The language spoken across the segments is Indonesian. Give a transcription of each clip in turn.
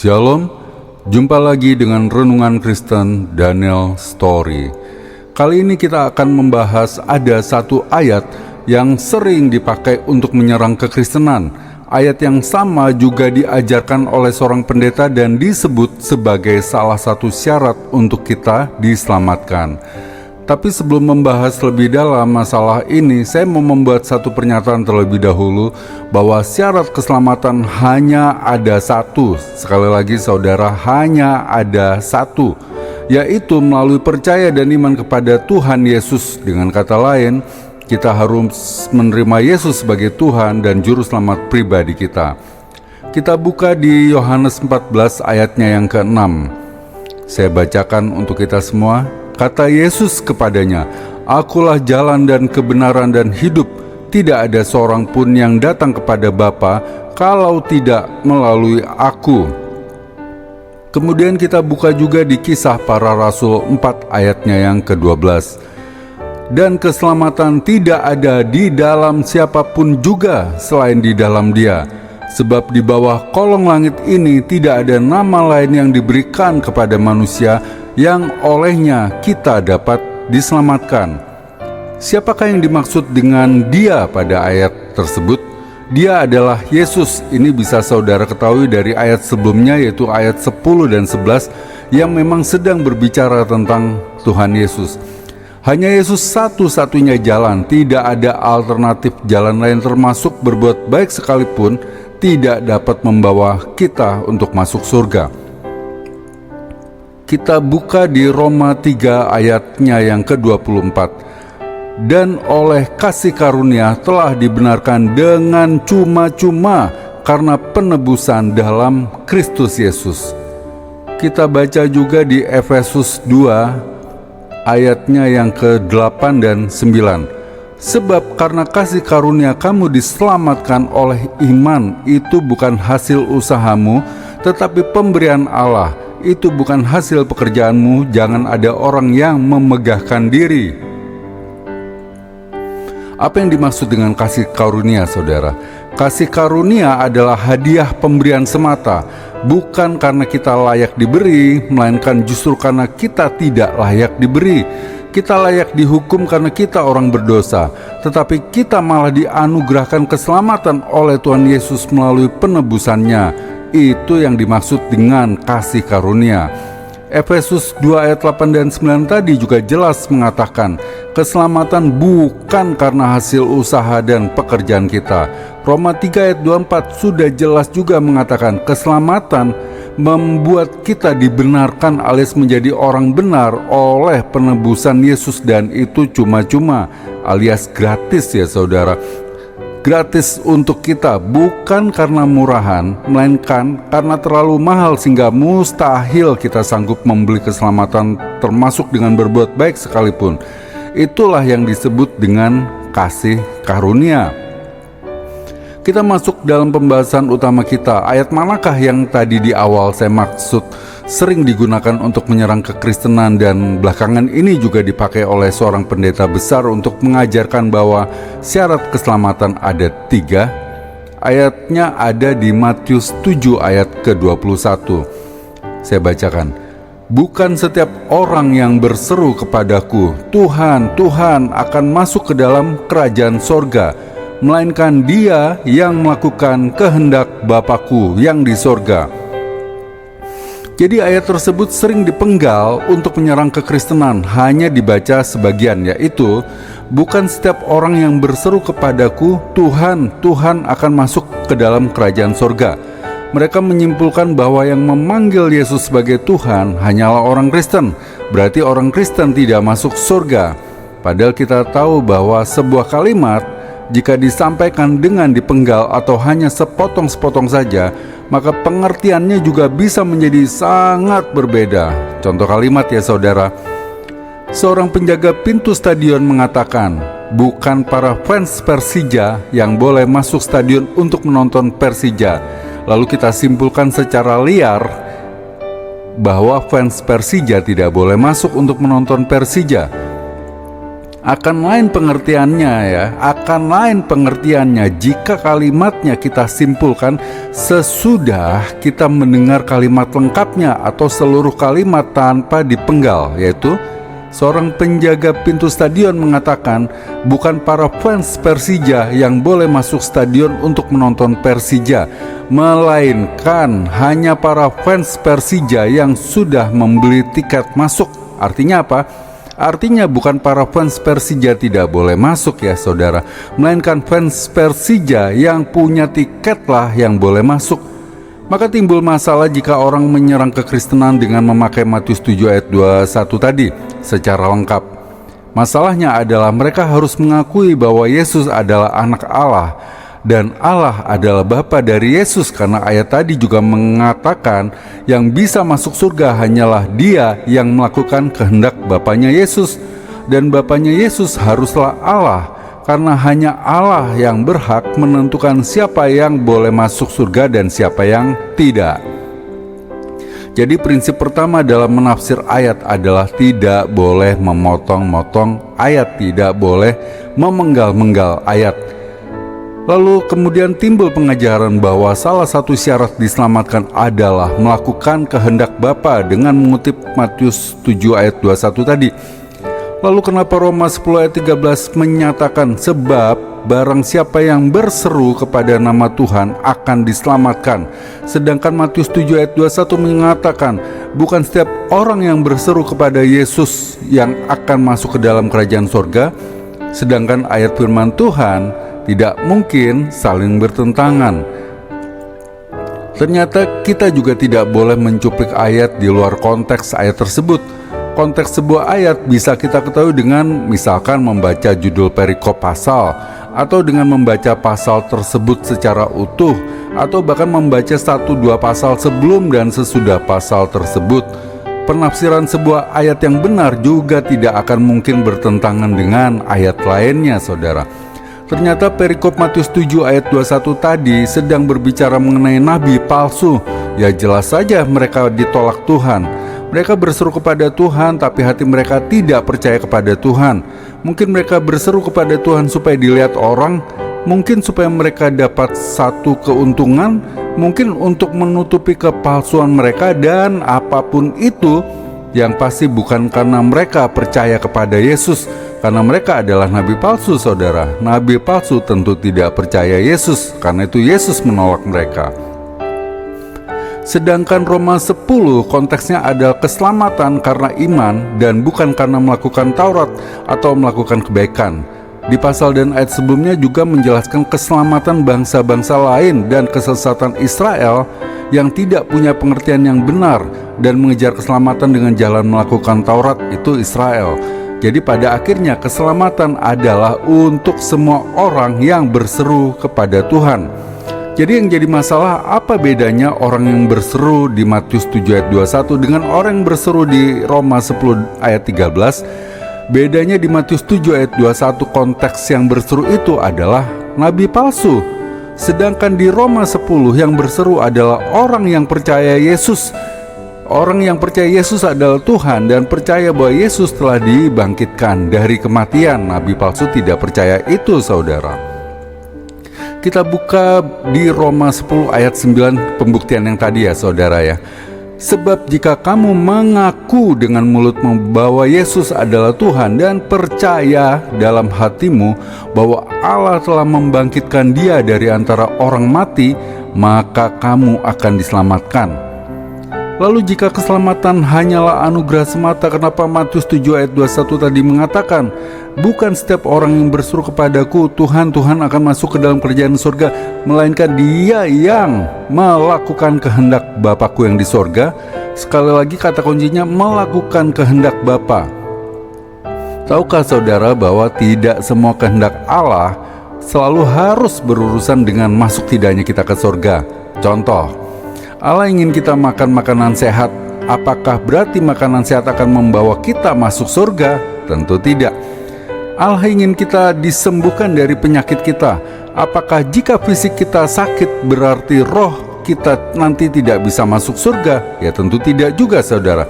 Shalom, jumpa lagi dengan Renungan Kristen Daniel Story. Kali ini kita akan membahas ada satu ayat yang sering dipakai untuk menyerang kekristenan. Ayat yang sama juga diajarkan oleh seorang pendeta dan disebut sebagai salah satu syarat untuk kita diselamatkan. Tapi sebelum membahas lebih dalam masalah ini, saya mau membuat satu pernyataan terlebih dahulu bahwa syarat keselamatan hanya ada satu. Sekali lagi saudara, hanya ada satu, yaitu melalui percaya dan iman kepada Tuhan Yesus. Dengan kata lain, kita harus menerima Yesus sebagai Tuhan dan Juru Selamat pribadi kita. Kita buka di Yohanes 14 ayatnya yang ke-6. Saya bacakan untuk kita semua. Kata Yesus kepadanya, "Akulah jalan dan kebenaran dan hidup. Tidak ada seorang pun yang datang kepada Bapa kalau tidak melalui Aku." Kemudian kita buka juga di Kisah Para Rasul 4 ayatnya yang ke-12. "Dan keselamatan tidak ada di dalam siapapun juga selain di dalam Dia. Sebab di bawah kolong langit ini tidak ada nama lain yang diberikan kepada manusia yang olehnya kita dapat diselamatkan." Siapakah yang dimaksud dengan Dia pada ayat tersebut? Dia adalah Yesus. Ini bisa saudara ketahui dari ayat sebelumnya, yaitu ayat 10 dan 11 yang memang sedang berbicara tentang Tuhan Yesus. Hanya Yesus satu-satunya jalan, tidak ada alternatif jalan lain, termasuk berbuat baik sekalipun tidak dapat membawa kita untuk masuk surga. Kita buka di Roma 3 ayatnya yang ke-24. "Dan oleh kasih karunia telah dibenarkan dengan cuma-cuma karena penebusan dalam Kristus Yesus." Kita baca juga di Efesus 2 ayatnya yang ke-8 dan 9. "Sebab karena kasih karunia kamu diselamatkan oleh iman, itu bukan hasil usahamu, tetapi pemberian Allah. Itu bukan hasil pekerjaanmu, jangan ada orang yang memegahkan diri." Apa yang dimaksud dengan kasih karunia, saudara? Kasih karunia adalah hadiah pemberian semata, bukan karena kita layak diberi, melainkan justru karena kita tidak layak diberi. Kita layak dihukum karena kita orang berdosa, tetapi kita malah dianugerahkan keselamatan oleh Tuhan Yesus melalui penebusannya. Itu yang dimaksud dengan kasih karunia. Efesus 2 ayat 8 dan 9 tadi juga jelas mengatakan keselamatan bukan karena hasil usaha dan pekerjaan kita. Roma 3 ayat 24 sudah jelas juga mengatakan keselamatan membuat kita dibenarkan alias menjadi orang benar oleh penebusan Yesus, dan itu cuma-cuma alias gratis ya saudara. Gratis untuk kita, bukan karena murahan, melainkan karena terlalu mahal sehingga mustahil kita sanggup membeli keselamatan, termasuk dengan berbuat baik sekalipun. Itulah yang disebut dengan kasih karunia. Kita masuk dalam pembahasan utama kita. Ayat manakah yang tadi di awal saya maksud sering digunakan untuk menyerang kekristenan dan belakangan ini juga dipakai oleh seorang pendeta besar untuk mengajarkan bahwa syarat keselamatan ada 3. Ayatnya ada di Matius 7 ayat ke-21. Saya bacakan. "Bukan setiap orang yang berseru kepadaku, 'Tuhan, Tuhan,' akan masuk ke dalam kerajaan sorga, melainkan dia yang melakukan kehendak Bapa-Ku yang di sorga." Jadi ayat tersebut sering dipenggal untuk menyerang kekristenan, hanya dibaca sebagian, yaitu bukan setiap orang yang berseru kepadaku, 'Tuhan, Tuhan,' akan masuk ke dalam kerajaan sorga. Mereka menyimpulkan bahwa yang memanggil Yesus sebagai Tuhan hanyalah orang Kristen, berarti orang Kristen tidak masuk surga. Padahal kita tahu bahwa sebuah kalimat jika disampaikan dengan dipenggal atau hanya sepotong-sepotong saja, maka pengertiannya juga bisa menjadi sangat berbeda. Contoh kalimat ya saudara. Seorang penjaga pintu stadion mengatakan, bukan para fans Persija yang boleh masuk stadion untuk menonton Persija. Lalu kita simpulkan secara liar bahwa fans Persija tidak boleh masuk untuk menonton Persija. Akan lain pengertiannya ya, akan lain pengertiannya jika kalimatnya kita simpulkan sesudah kita mendengar kalimat lengkapnya atau seluruh kalimat tanpa dipenggal, yaitu seorang penjaga pintu stadion mengatakan bukan para fans Persija yang boleh masuk stadion untuk menonton Persija, melainkan hanya para fans Persija yang sudah membeli tiket masuk. Artinya apa? Artinya bukan para fans Persija tidak boleh masuk ya saudara, melainkan fans Persija yang punya tiketlah yang boleh masuk. Maka timbul masalah jika orang menyerang kekristenan dengan memakai Matius 7 ayat 21 tadi secara lengkap. Masalahnya adalah mereka harus mengakui bahwa Yesus adalah anak Allah dan Allah adalah Bapa dari Yesus, karena ayat tadi juga mengatakan yang bisa masuk surga hanyalah dia yang melakukan kehendak Bapanya Yesus, dan Bapanya Yesus haruslah Allah, karena hanya Allah yang berhak menentukan siapa yang boleh masuk surga dan siapa yang tidak. Jadi prinsip pertama dalam menafsir ayat adalah tidak boleh memotong-motong ayat, tidak boleh memenggal-menggal ayat. Lalu kemudian timbul pengajaran bahwa salah satu syarat diselamatkan adalah melakukan kehendak Bapa dengan mengutip Matius 7 ayat 21 tadi. Lalu kenapa Roma 10 ayat 13 menyatakan sebab barang siapa yang berseru kepada nama Tuhan akan diselamatkan, sedangkan Matius 7 ayat 21 mengatakan bukan setiap orang yang berseru kepada Yesus yang akan masuk ke dalam kerajaan sorga, sedangkan ayat firman Tuhan tidak mungkin saling bertentangan. Ternyata kita juga tidak boleh mencuplik ayat di luar konteks ayat tersebut. Konteks sebuah ayat bisa kita ketahui dengan misalkan membaca judul perikop pasal, atau dengan membaca pasal tersebut secara utuh, atau bahkan membaca 1-2 pasal sebelum dan sesudah pasal tersebut. Penafsiran sebuah ayat yang benar juga tidak akan mungkin bertentangan dengan ayat lainnya, saudara. Ternyata perikop Matius 7 ayat 21 tadi sedang berbicara mengenai nabi palsu. Ya jelas saja mereka ditolak Tuhan. Mereka berseru kepada Tuhan tapi hati mereka tidak percaya kepada Tuhan. Mungkin mereka berseru kepada Tuhan supaya dilihat orang, mungkin supaya mereka dapat satu keuntungan, mungkin untuk menutupi kepalsuan mereka, dan apapun itu yang pasti bukan karena mereka percaya kepada Yesus. Karena mereka adalah nabi palsu, saudara. Nabi palsu tentu tidak percaya Yesus, karena itu Yesus menolak mereka. Sedangkan Roma 10 konteksnya adalah keselamatan karena iman dan bukan karena melakukan Taurat atau melakukan kebaikan. Di pasal dan ayat sebelumnya juga menjelaskan keselamatan bangsa-bangsa lain dan kesesatan Israel yang tidak punya pengertian yang benar dan mengejar keselamatan dengan jalan melakukan Taurat, itu Israel. Jadi pada akhirnya keselamatan adalah untuk semua orang yang berseru kepada Tuhan. Jadi yang jadi masalah, apa bedanya orang yang berseru di Matius 7 ayat 21 dengan orang yang berseru di Roma 10 ayat 13? Bedanya di Matius 7 ayat 21 konteks yang berseru itu adalah nabi palsu. Sedangkan di Roma 10 yang berseru adalah orang yang percaya Yesus. Orang yang percaya Yesus adalah Tuhan dan percaya bahwa Yesus telah dibangkitkan dari kematian. Nabi palsu tidak percaya itu, saudara. Kita buka di Roma 10 ayat 9 pembuktian yang tadi ya, saudara ya. Sebab jika kamu mengaku dengan mulutmu bahwa Yesus adalah Tuhan dan percaya dalam hatimu bahwa Allah telah membangkitkan dia dari antara orang mati, maka kamu akan diselamatkan. Lalu jika keselamatan hanyalah anugerah semata, kenapa Matius 7 ayat 21 tadi mengatakan bukan setiap orang yang berseru kepadaku Tuhan, Tuhan akan masuk ke dalam kerajaan surga, melainkan dia yang melakukan kehendak Bapakku yang di surga. Sekali lagi kata kuncinya melakukan kehendak Bapa. Tahukah saudara bahwa tidak semua kehendak Allah selalu harus berurusan dengan masuk tidaknya kita ke surga? Contoh, Allah ingin kita makan makanan sehat. Apakah berarti makanan sehat akan membawa kita masuk surga? Tentu tidak. Allah ingin kita disembuhkan dari penyakit kita. Apakah jika fisik kita sakit berarti roh kita nanti tidak bisa masuk surga? Ya tentu tidak juga, saudara.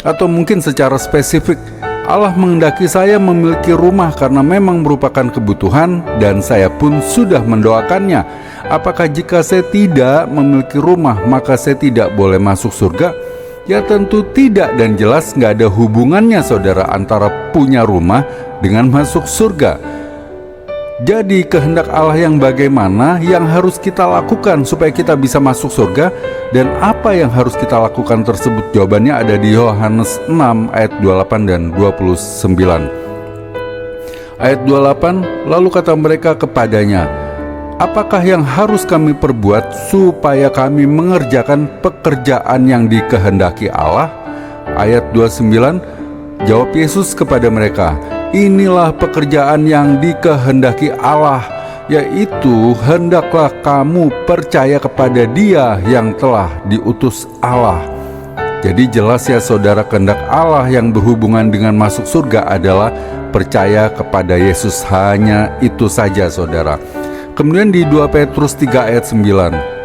Atau mungkin secara spesifik, Allah menghendaki saya memiliki rumah karena memang merupakan kebutuhan dan saya pun sudah mendoakannya. Apakah jika saya tidak memiliki rumah maka saya tidak boleh masuk surga? Ya tentu tidak, dan jelas nggak ada hubungannya saudara antara punya rumah dengan masuk surga. Jadi kehendak Allah yang bagaimana yang harus kita lakukan supaya kita bisa masuk surga, dan apa yang harus kita lakukan tersebut? Jawabannya ada di Yohanes 6 ayat 28 dan 29. Ayat 28, lalu kata mereka kepadanya, apakah yang harus kami perbuat supaya kami mengerjakan pekerjaan yang dikehendaki Allah? Ayat 29, jawab Yesus kepada mereka, inilah pekerjaan yang dikehendaki Allah, yaitu hendaklah kamu percaya kepada Dia yang telah diutus Allah. Jadi jelas ya saudara, kehendak Allah yang berhubungan dengan masuk surga adalah percaya kepada Yesus. Hanya itu saja saudara. Kemudian di 2 Petrus 3 ayat 9,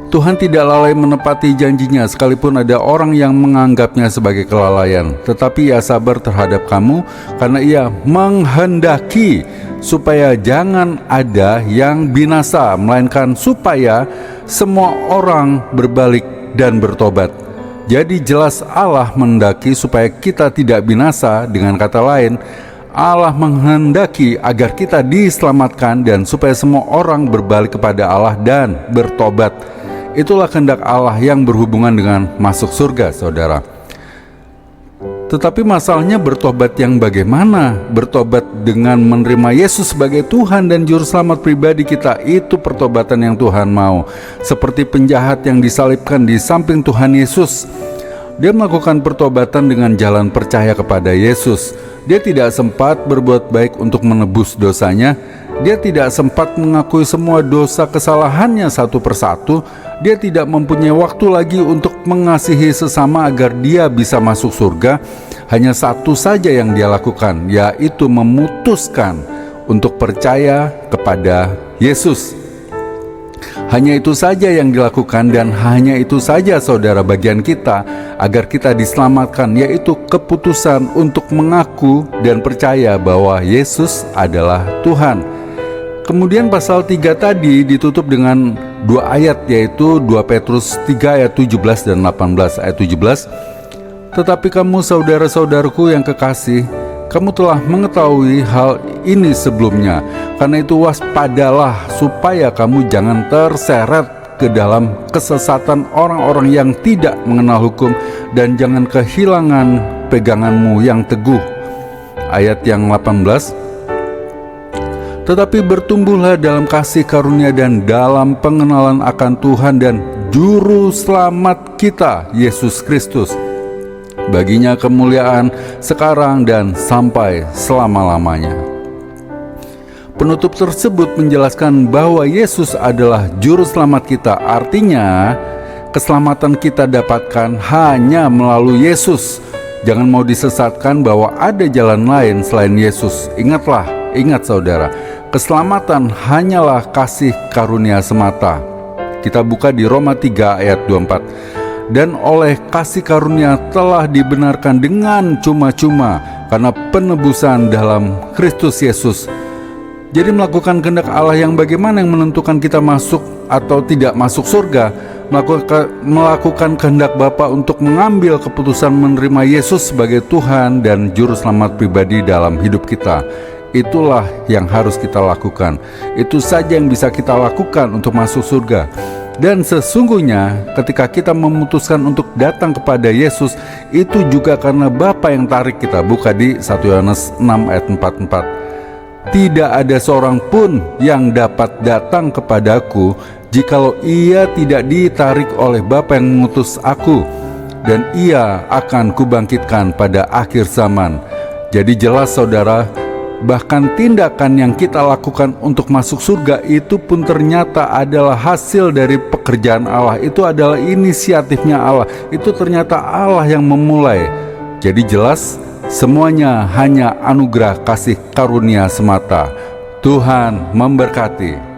Tuhan tidak lalai menepati janjinya sekalipun ada orang yang menganggapnya sebagai kelalaian. Tetapi Ia sabar terhadap kamu karena Ia menghendaki supaya jangan ada yang binasa, melainkan supaya semua orang berbalik dan bertobat. Jadi jelas Allah menghendaki supaya kita tidak binasa. Dengan kata lain, Allah menghendaki agar kita diselamatkan dan supaya semua orang berbalik kepada Allah dan bertobat. Itulah kehendak Allah yang berhubungan dengan masuk surga saudara. Tetapi masalahnya bertobat yang bagaimana? Bertobat dengan menerima Yesus sebagai Tuhan dan Juru Selamat pribadi kita. Itu pertobatan yang Tuhan mau. Seperti penjahat yang disalibkan di samping Tuhan Yesus, dia melakukan pertobatan dengan jalan percaya kepada Yesus. Dia tidak sempat berbuat baik untuk menebus dosanya. Dia tidak sempat mengakui semua dosa kesalahannya satu persatu. Dia tidak mempunyai waktu lagi untuk mengasihi sesama agar dia bisa masuk surga. Hanya satu saja yang dia lakukan, yaitu memutuskan untuk percaya kepada Yesus. Hanya itu saja yang dilakukan, dan hanya itu saja saudara bagian kita agar kita diselamatkan, yaitu keputusan untuk mengaku dan percaya bahwa Yesus adalah Tuhan. Kemudian pasal 3 tadi ditutup dengan 2 ayat, yaitu 2 Petrus 3 ayat 17 dan 18. Ayat 17, tetapi kamu saudara-saudaraku yang kekasih, kamu telah mengetahui hal ini sebelumnya. Karena itu waspadalah supaya kamu jangan terseret ke dalam kesesatan orang-orang yang tidak mengenal hukum, dan jangan kehilangan peganganmu yang teguh. Ayat yang 18, tetapi bertumbuhlah dalam kasih karunia dan dalam pengenalan akan Tuhan dan Juru Selamat kita, Yesus Kristus. Baginya kemuliaan sekarang dan sampai selama-lamanya. Penutup tersebut menjelaskan bahwa Yesus adalah Juru Selamat kita. Artinya, keselamatan kita dapatkan hanya melalui Yesus. Jangan mau disesatkan bahwa ada jalan lain selain Yesus. Ingat saudara, keselamatan hanyalah kasih karunia semata. Kita buka di Roma 3 ayat 24. Dan oleh kasih karunia telah dibenarkan dengan cuma-cuma karena penebusan dalam Kristus Yesus. Jadi melakukan kehendak Allah yang bagaimana yang menentukan kita masuk atau tidak masuk surga? Melakukan kehendak Bapa untuk mengambil keputusan menerima Yesus sebagai Tuhan dan Juru Selamat pribadi dalam hidup kita. Itulah yang harus kita lakukan. Itu saja yang bisa kita lakukan untuk masuk surga. Dan sesungguhnya ketika kita memutuskan untuk datang kepada Yesus, itu juga karena Bapa yang tarik kita. Buka di 1 Yohanes 6 ayat 44. Tidak ada seorang pun yang dapat datang kepadaku jikalau ia tidak ditarik oleh Bapa yang mengutus aku, dan ia akan kubangkitkan pada akhir zaman. Jadi jelas saudara, bahkan tindakan yang kita lakukan untuk masuk surga itu pun ternyata adalah hasil dari pekerjaan Allah. Itu adalah inisiatifnya Allah. Itu ternyata Allah yang memulai. Jadi jelas semuanya hanya anugerah kasih karunia semata. Tuhan memberkati.